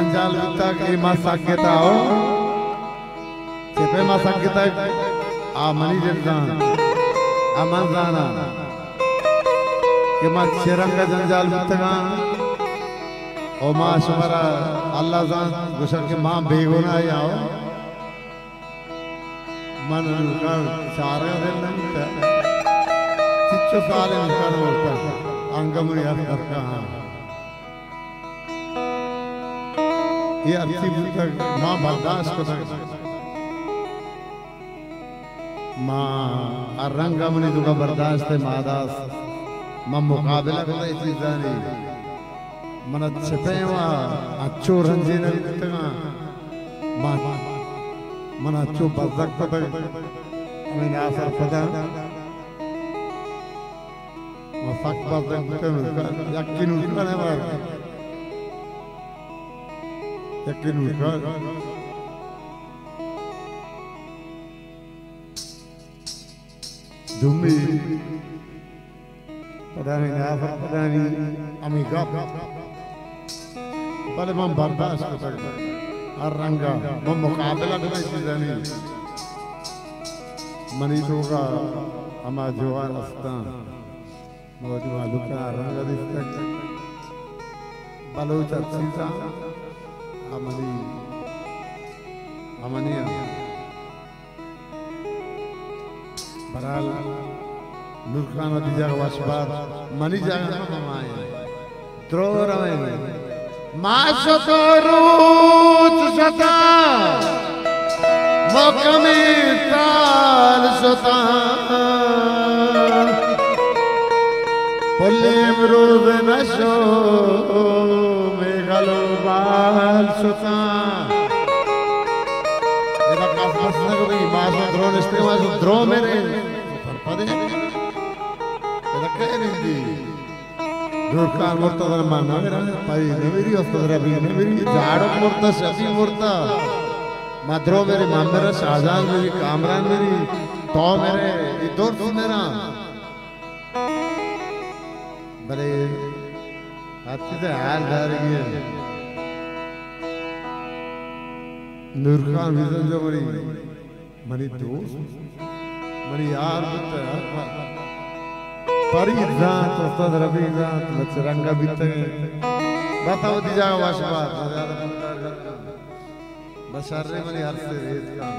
जंजाल तक इमा sakita हो cepe ma sakita amani jazan amanzana ke ma cheranga जंजाल तक o ma shumara Allah zan gushar ke ma begona yao man ka chara den चिच्चो साले निकाल होता अंगमरी हरका ये अच्छी बुद्ध माँ बर्दाश्त को माँ अरंगमनी दुका बर्दाश्त है मादास माँ मुकाबला करता है चीज़ नहीं मन अच्छे वा अच्छो रंजी नहीं करता माँ मन अच्छो बर्दाश्त करता मैंने आसर पता masak pasang bukan yakin bukan apa yakin bukan dumi padani apa padani amigap pada membantas kita arangga memukabala dengan sidani maniduga ama jual astan बहुत मालूम का रंग दिखता है बलोच अच्छी सा हमारी हमनिया बराल नूरखान वाली जगह वाशबाद मनी जगह हमारे द्रोह रहे माशो तो रूच सता मौकमी ताल सता पुलिम रूब नशो मेघलो बाल सुता ये तो काफ मसला को भी मासो द्रो निस्ते मासो द्रो मेरे पदे ये तो कह नहीं दी दूरकार मुर्ता दर माना मेरा पाई नेवरी अस्तदर अभी नेवरी जाड़ो मुर्ता शफी मुर्ता मद्रो मेरे मामेरा शाहजहान मेरी कामरान मेरी तो मेरे इधर तू मेरा बड़े अच्छी से हाल जा रही है नूरखान विजन जो मरी दोस्त मरी यार परी जात उस्ताद रबी जात लचरंगा बीते बताओ दी जाओ वाशबात बशर्रे मरी हर से रेत का